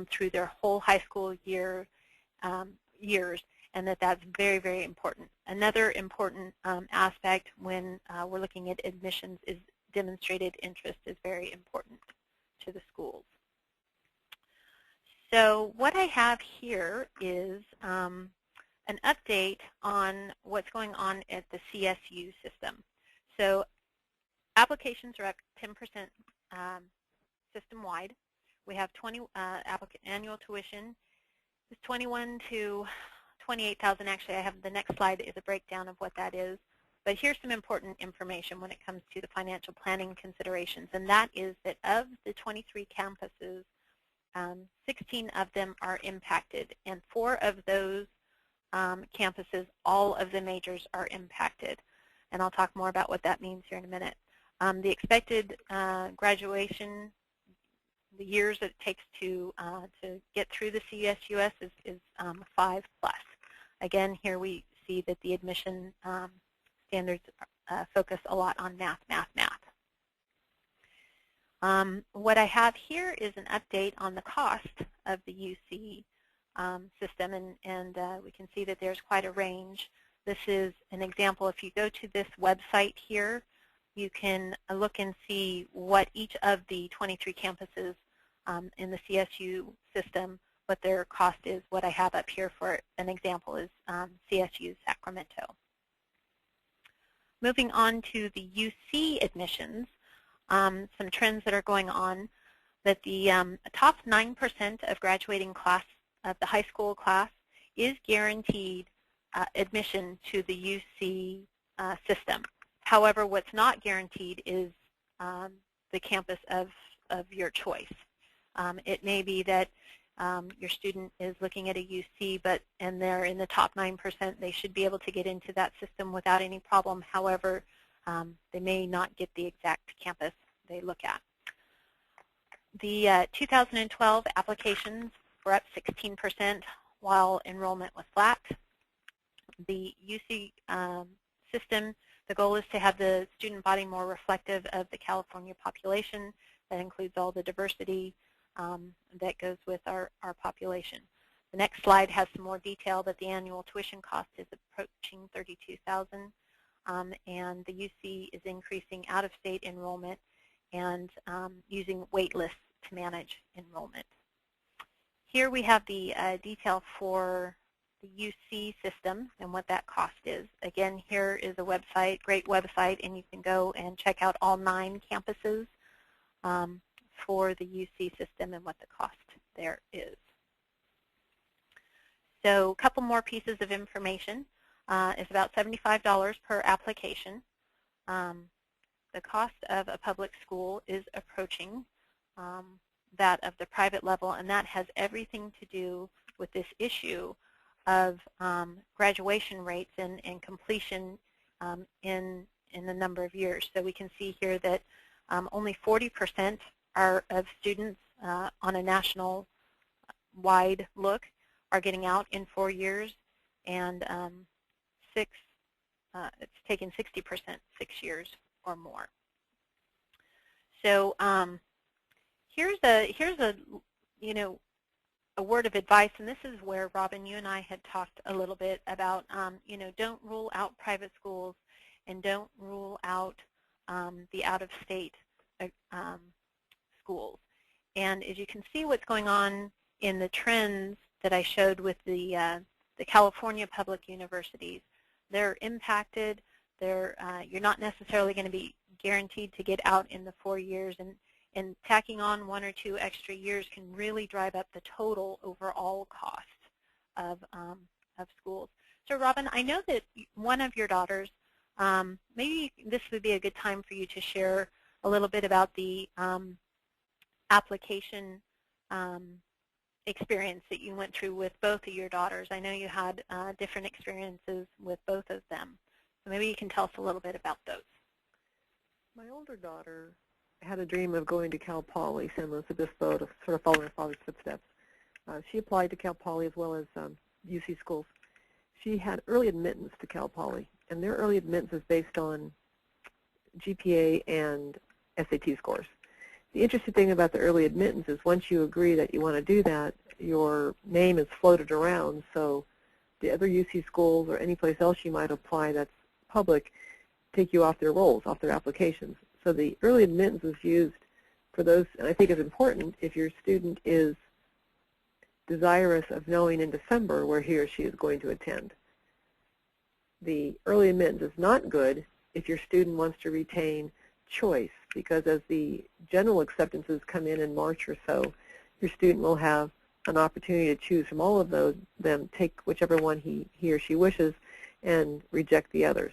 them through their whole high school years, and that's very, very important. Another important aspect when we're looking at admissions is demonstrated interest is very important to the schools. So what I have here is an update on what's going on at the CSU system. So applications are up 10% system-wide. We have annual tuition is $21,000 to $28,000. Actually, I have the next slide is a breakdown of what that is. But here's some important information when it comes to the financial planning considerations, and that is that of the 23 campuses, 16 of them are impacted, and 4 of those campuses, all of the majors are impacted. And I'll talk more about what that means here in a minute. The expected graduation, the years that it takes to get through the CSUS is 5+. Again, here we see that the admission standards focus a lot on math, math, math. What I have here is an update on the cost of the UC system, and we can see that there's quite a range. This is an example. If you go to this website here, you can look and see what each of the 23 campuses in the CSU system, what their cost is. What I have up here for an example is CSU Sacramento. Moving on to the UC admissions, some trends that are going on, that the top 9% of graduating class of the high school class is guaranteed admission to the UC system. However, what's not guaranteed is the campus of your choice. It may be that your student is looking at a UC, and they're in the top 9%. They should be able to get into that system without any problem. However, they may not get the exact campus they look at. The 2012 applications were up 16% while enrollment was flat. The UC system, the goal is to have the student body more reflective of the California population. That includes all the diversity that goes with our population. The next slide has some more detail that the annual tuition cost is approaching $32,000, and the UC is increasing out-of-state enrollment and using wait lists to manage enrollment. Here we have the detail for the UC system and what that cost is. Again, here is a website, great website, and you can go and check out all 9 campuses for the UC system and what the cost there is. So a couple more pieces of information. It's about $75 per application. The cost of a public school is approaching that of the private level, and that has everything to do with this issue of graduation rates and completion in a number of years. So we can see here that only 40% of students on a national wide look are getting out in 4 years, and it's taken 60% 6 years or more. So here's a word of advice, and this is where Robin, you and I had talked a little bit about don't rule out private schools and don't rule out the out-of-state schools. And as you can see what's going on in the trends that I showed with the California public universities, they're impacted. You're not necessarily going to be guaranteed to get out in the 4 years, and tacking on 1 or 2 extra years can really drive up the total overall cost of schools. So Robin, I know that one of your daughters, maybe this would be a good time for you to share a little bit about the application experience that you went through with both of your daughters. I know you had different experiences with both of them. So maybe you can tell us a little bit about those. My older daughter had a dream of going to Cal Poly San Luis Obispo to sort of follow her father's footsteps. She applied to Cal Poly as well as UC schools. She had early admittance to Cal Poly, and their early admittance is based on GPA and SAT scores. the interesting thing about the early admittance is once you agree that you want to do that, your name is floated around, so the other UC schools or any place else you might apply that's public take you off their rolls, off their applications. So the early admittance is used for those, and I think it's important if your student is desirous of knowing in December where he or she is going to attend. The early admittance is not good if your student wants to retain choice, because as the general acceptances come in March or so, your student will have an opportunity to choose from all of those, then take whichever one he or she wishes and reject the others.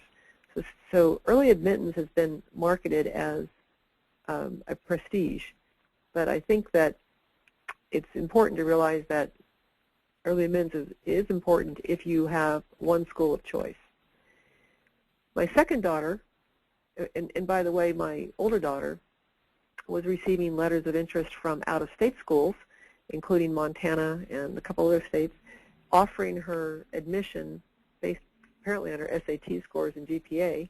So early admittance has been marketed as a prestige, but I think that it's important to realize that early admittance is important if you have one school of choice. My second daughter, and by the way, my older daughter was receiving letters of interest from out-of-state schools, including Montana and a couple other states, offering her admission based apparently on her SAT scores and GPA,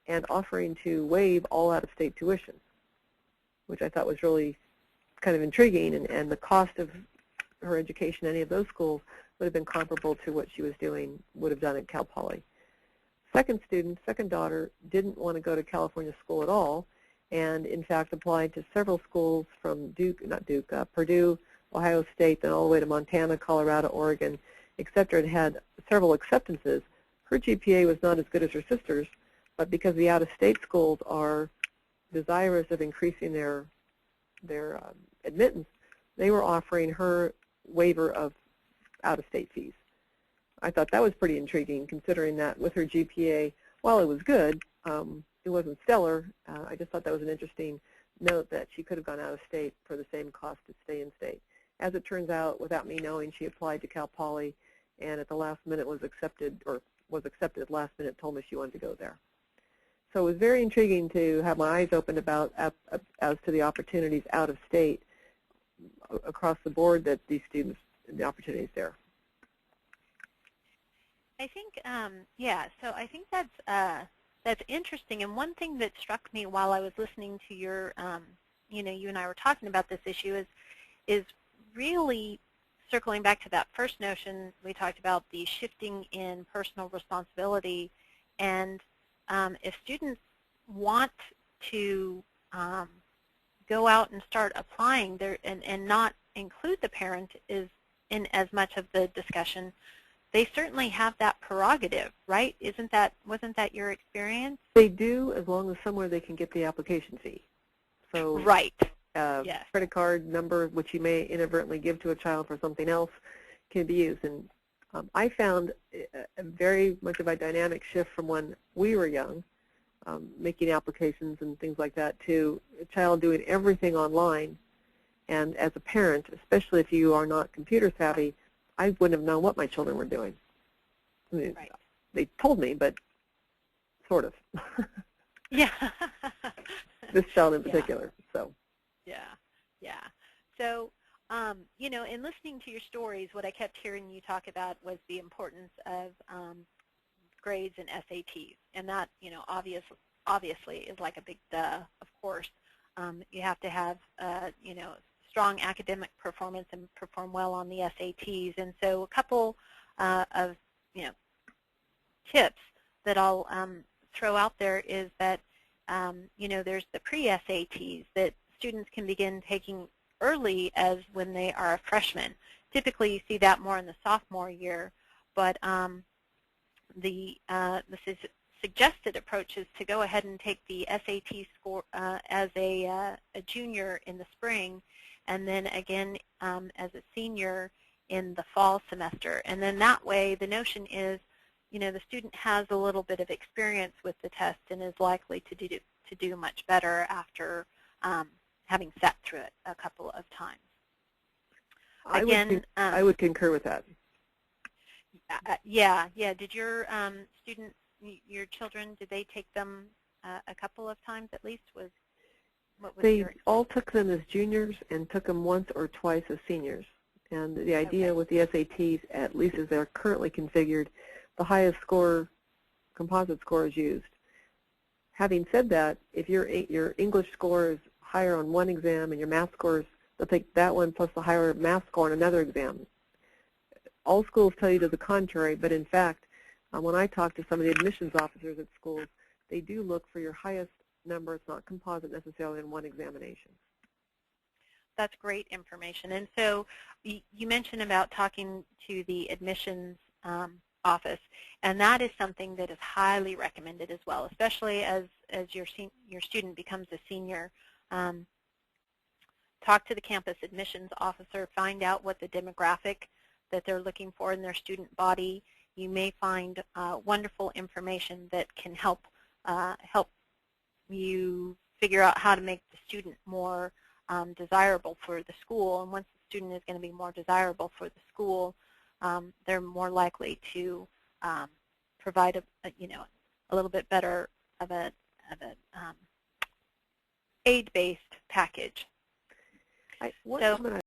and offering to waive all out-of-state tuition, which I thought was really kind of intriguing, and the cost of her education in any of those schools would have been comparable to what she would have done at Cal Poly. Second daughter, didn't want to go to California school at all, and in fact applied to several schools from Purdue, Ohio State, then all the way to Montana, Colorado, Oregon, etc., and had several acceptances. Her GPA was not as good as her sister's, but because the out-of-state schools are desirous of increasing their admittance, they were offering her waiver of out-of-state fees. I thought that was pretty intriguing, considering that with her GPA, while it was good, it wasn't stellar. I just thought that was an interesting note that she could have gone out of state for the same cost to stay in state. As it turns out, without me knowing, she applied to Cal Poly, and at the last minute was accepted at the last minute, told me she wanted to go there. So it was very intriguing to have my eyes opened about as to the opportunities out of state across the board that these students, the opportunities there. I think, yeah, so I think that's interesting. And one thing that struck me while I was listening to your, you and I were talking about this issue is really circling back to that first notion we talked about, the shifting in personal responsibility. And if students want to go out and start applying there and not include the parent in as much of the discussion, they certainly have that prerogative, right? Wasn't that your experience? They do, as long as somewhere they can get the application fee. So right. Yes. Credit card number, which you may inadvertently give to a child for something else, can be used. And I found a very much of a dynamic shift from when we were young, making applications and things like that, to a child doing everything online. And as a parent, especially if you are not computer savvy, I wouldn't have known what my children were doing. I mean, right. They told me, but sort of. Yeah. This child in particular. So. Yeah. So, in listening to your stories, what I kept hearing you talk about was the importance of grades and SATs, and that, obviously is like a big duh. Of course, you have to have, strong academic performance and perform well on the SATs. And so a couple of tips that I'll throw out there is that there's the pre-SATs that students can begin taking early, as when they are a freshman. Typically you see that more in the sophomore year, but the suggested approach is to go ahead and take the SAT score as a junior in the spring, and then again as a senior in the fall semester. And then that way the notion is, the student has a little bit of experience with the test and is likely to do much better after having sat through it a couple of times. Again, I would concur with that. Yeah. Did your students, your children, did they take them a couple of times at least? What was they all took them as juniors and took them once or twice as seniors. And the idea with the SATs, at least as they're currently configured, the highest score, composite score, is used. Having said that, if your English score is higher on one exam and your math scores, they'll take that one plus the higher math score on another exam. All schools tell you to the contrary, but in fact, when I talk to some of the admissions officers at schools, they do look for your highest number. It's not composite necessarily in one examination. That's great information. And so you mentioned about talking to the admissions office, and that is something that is highly recommended as well, especially as your student becomes a senior. Talk to the campus admissions officer, find out what the demographic that they're looking for in their student body. You may find wonderful information that can help you figure out how to make the student more desirable for the school. And once the student is going to be more desirable for the school, they're more likely to provide a little bit better of a aid-based package. One comment